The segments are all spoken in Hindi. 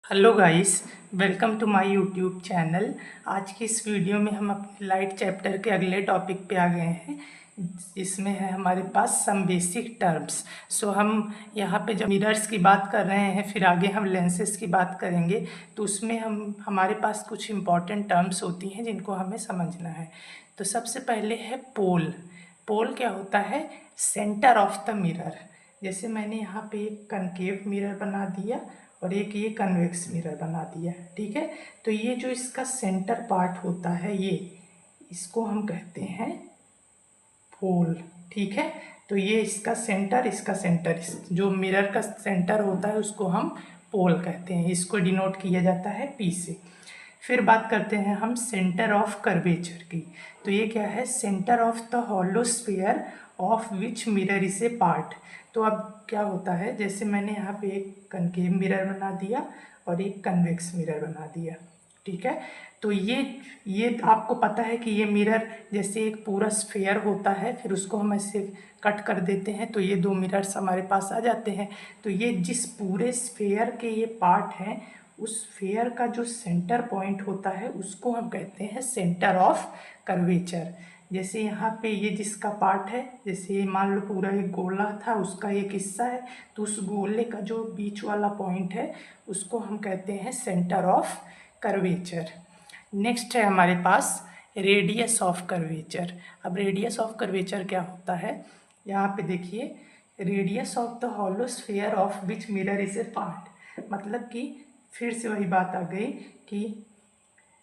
Hello guys, welcome to my YouTube channel. आज की इस वीडियो में हम अपने लाइट चैप्टर के अगले टॉपिक पे आ गए हैं। इसमें है हमारे पास सम बेसिक टर्म्स। हम यहाँ पे जब मिरर्स की बात कर रहे हैं, फिर आगे हम लेंसेज की बात करेंगे, तो उसमें हमारे पास कुछ इम्पॉर्टेंट टर्म्स होती हैं जिनको हमें समझना है। तो सबसे पहले है पोल। पोल क्या होता है? Centre of the mirror. जैसे मैंने यहाँ पे एक कनकेव मिरर बना दिया और एक ये कन्वेक्स मिरर बना दिया, ठीक है। तो ये जो इसका सेंटर पार्ट होता है, ये इसको हम कहते हैं पोल, ठीक है। तो ये इसका सेंटर, जो मिरर का सेंटर होता है उसको हम पोल कहते हैं। इसको डिनोट किया जाता है पी से। फिर बात करते हैं हम सेंटर ऑफ कर्वेचर की। तो ये क्या है? Centre of the hollow sphere of which mirror is a part. तो अब क्या होता है, जैसे मैंने यहाँ पे एक कनकेव मिरर बना दिया और एक कन्वेक्स मिरर बना दिया, ठीक है। तो ये आपको पता है कि ये मिरर जैसे एक पूरा स्फेयर होता है, फिर उसको हम ऐसे कट कर देते हैं तो ये दो मिरर्स हमारे पास आ जाते हैं। तो ये जिस पूरे स्फेयर के ये पार्ट हैं, उस स्फेयर का जो सेंटर पॉइंट होता है उसको हम कहते हैं सेंटर ऑफ कर्वेचर। जैसे यहाँ पे ये जिसका पार्ट है, जैसे ये मान लो पूरा एक गोला था, उसका एक हिस्सा है, तो उस गोले का जो बीच वाला पॉइंट है उसको हम कहते हैं सेंटर ऑफ कर्वेचर। नेक्स्ट है हमारे पास रेडियस ऑफ कर्वेचर। अब रेडियस ऑफ कर्वेचर क्या होता है? यहाँ पे देखिए, radius of the hollow sphere of which mirror is a part. मतलब कि फिर से वही बात आ गई कि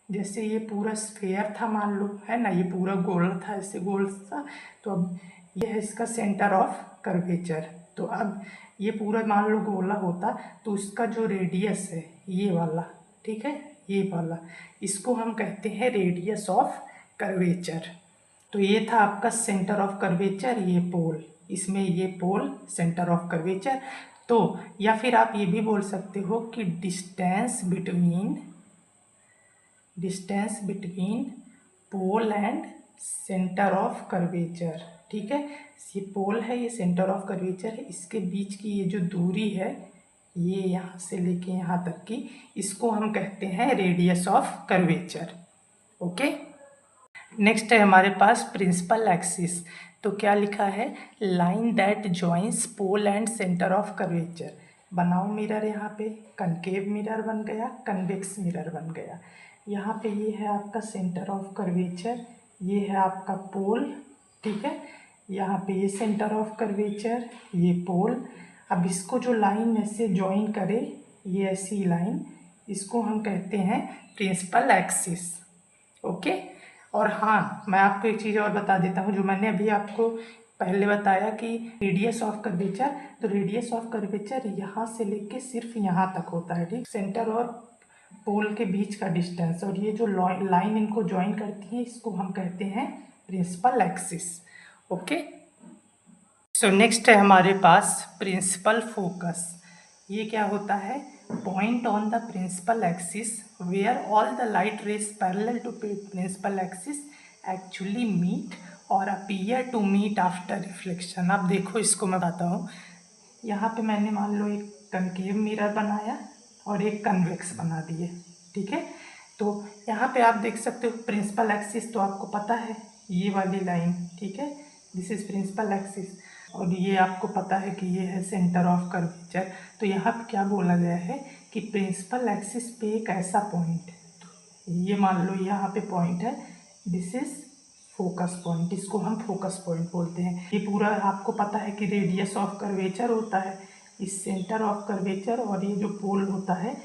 जैसे ये पूरा स्फेयर था, मान लो, है ना, ये पूरा गोल था, ऐसे गोल सा। तो अब ये है इसका सेंटर ऑफ कर्वेचर। तो अब ये पूरा मान लो गोला होता, तो उसका जो रेडियस है ये वाला, ठीक है, ये वाला, इसको हम कहते हैं रेडियस ऑफ कर्वेचर। तो ये था आपका सेंटर ऑफ कर्वेचर, ये पोल, इसमें ये पोल सेंटर ऑफ कर्वेचर। तो या फिर आप ये भी बोल सकते हो कि distance between pole and centre of curvature, ठीक है। ये पोल है, ये सेंटर ऑफ कर्वेचर है, इसके बीच की ये जो दूरी है, ये यहाँ से लेके यहाँ तक की, इसको हम कहते हैं radius of curvature. Okay. Next है हमारे पास प्रिंसिपल एक्सिस। तो क्या लिखा है? Line that joins pole and centre of curvature. बनाओ मिरर, यहाँ पे कनकेव मिरर बन गया, कन्वेक्स मिरर बन गया। यहाँ पे ये है आपका सेंटर ऑफ कर्वेचर, ये है आपका पोल, ठीक है। यहाँ पे ये सेंटर ऑफ कर्वेचर, ये पोल। अब इसको जो लाइन ऐसे ज्वाइन करे, ये ऐसी लाइन, इसको हम कहते हैं प्रिंसिपल एक्सिस। ओके। और हाँ, मैं आपको एक चीज़ और बता देता हूँ, जो मैंने अभी आपको पहले बताया कि रेडियस ऑफ कर्वेचर, तो रेडियस ऑफ कर्वेचर यहाँ से लेके सिर्फ यहाँ तक होता है, ठीक। सेंटर और पोल के बीच का डिस्टेंस, और ये जो लाइन इनको ज्वाइन करती है, इसको हम कहते हैं principal axis. Okay. So next है हमारे पास प्रिंसिपल फोकस। ये क्या होता है? Point on the principal axis where all the light rays parallel to principal axis actually meet और appear to meet after reflection. अब देखो, इसको मैं बताता हूँ। यहाँ पे मैंने मान लो एक कनकेव मिरर बनाया और एक कन्वेक्स बना दिए, ठीक है। तो यहाँ पे आप देख सकते हो प्रिंसिपल एक्सिस, तो आपको पता है ये वाली लाइन, ठीक है, दिस इज प्रिंसिपल एक्सिस। और ये आपको पता है कि ये है सेंटर ऑफ कर्वेचर। तो यहाँ पे क्या बोला गया है कि प्रिंसिपल एक्सिस पे एक ऐसा पॉइंट, ये मान लो यहाँ पे पॉइंट है, दिस इज फोकस पॉइंट, इसको हम फोकस पॉइंट बोलते हैं। ये पूरा आपको पता है कि रेडियस ऑफ कर्वेचर होता है इस सेंटर ऑफ कर्वेचर, और ये जो पोल होता है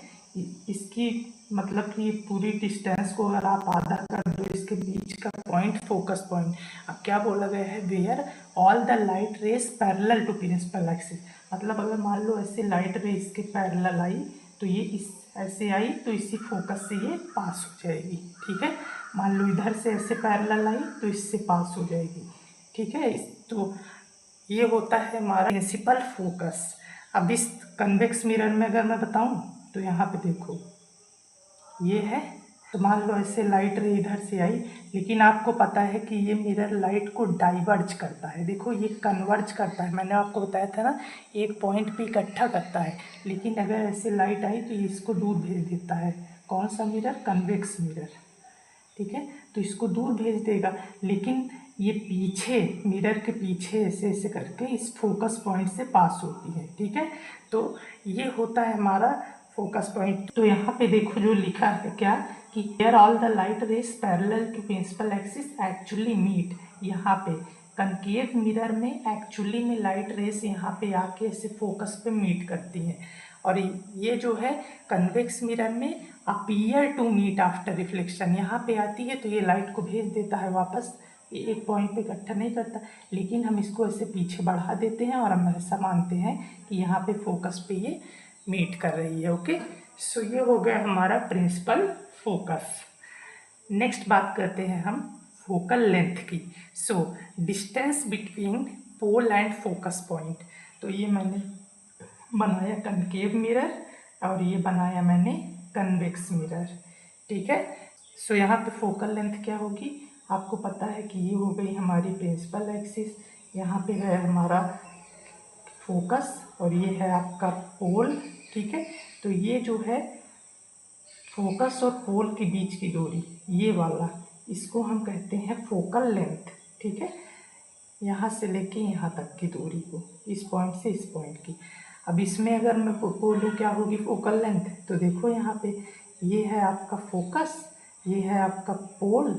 इसकी मतलब कि पूरी डिस्टेंस को अगर आप आधा कर दो, इसके बीच का पॉइंट फोकस पॉइंट। अब क्या बोला गया है? Where all the light rays parallel to principal axis. मतलब अगर मान लो ऐसे लाइट रे इसके पैरेलल आई, तो ये इस ऐसे आई तो इसी फोकस से ये पास हो जाएगी, ठीक है। मान लो इधर से ऐसे पैरेलल आई तो इससे पास हो जाएगी, ठीक है। तो ये होता है हमारा प्रिंसिपल फोकस। अब इस कन्वेक्स मिरर में अगर मैं बताऊं, तो यहाँ पे देखो, ये है तो मान लो ऐसे लाइट रे इधर से आई, लेकिन आपको पता है कि ये मिरर लाइट को डाइवर्ज करता है। देखो ये कन्वर्ज करता है, मैंने आपको बताया था ना, एक पॉइंट पे इकट्ठा करता है। लेकिन अगर ऐसे लाइट आई तो ये इसको दूर भेज देता है। कौन सा मिरर? कन्वेक्स मिरर, ठीक है। तो इसको दूर भेज देगा, लेकिन ये पीछे मिरर के पीछे ऐसे ऐसे करके इस फोकस पॉइंट से पास होती है, ठीक है। तो ये होता है हमारा फोकस पॉइंट। तो यहाँ पे देखो जो लिखा है क्या, कि here all the light rays parallel to principal axis actually meet. यहाँ पे कनकेव मिरर में एक्चुअली में लाइट रेस यहाँ पे आके ऐसे फोकस पे मीट करती हैं, और ये जो है कन्वेक्स मिरर में appear to meet after reflection, यहाँ पे आती है तो ये लाइट को भेज देता है वापस, ये एक पॉइंट पे इकट्ठा नहीं करता। लेकिन हम इसको ऐसे पीछे बढ़ा देते हैं और हम ऐसा मानते हैं कि यहाँ पे फोकस पे ये मीट कर रही है। ओके, सो ये हो गया हमारा प्रिंसिपल फोकस। नेक्स्ट बात करते हैं हम फोकल लेंथ की। So distance between pole and focus point. तो ये मैंने बनाया कनकेव मिरर और ये बनाया मैंने कन्वेक्स मिरर, ठीक है। सो यहाँ पे फोकल लेंथ क्या होगी, आपको पता है कि ये हो गई हमारी प्रिंसिपल एक्सिस, यहाँ पे है हमारा फोकस और ये है आपका पोल, ठीक है। तो ये जो है फोकस और पोल के बीच की दूरी, ये वाला, इसको हम कहते हैं फोकल लेंथ, ठीक है। यहाँ से लेके यहाँ तक की दूरी को, इस पॉइंट से इस पॉइंट की। अब इसमें अगर मैं बोलूँ क्या होगी फोकल लेंथ, तो देखो यहाँ पे ये है आपका फोकस, ये है आपका पोल,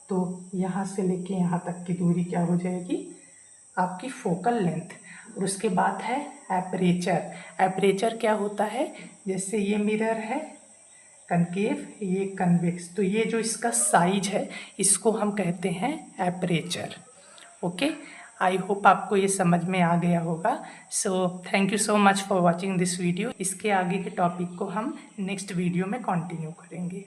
तो यहाँ से लेके यहाँ तक की दूरी क्या हो जाएगी, आपकी फोकल लेंथ। और उसके बाद है एपरेचर। एपरेचर क्या होता है, जैसे ये मिरर है कनकेव, ये कन्वेक्स, तो ये जो इसका साइज है इसको हम कहते हैं एपरेचर। ओके, आई होप आपको ये समझ में आ गया होगा। So thank you so much for watching this video. इसके आगे के टॉपिक को हम नेक्स्ट वीडियो में कंटिन्यू करेंगे।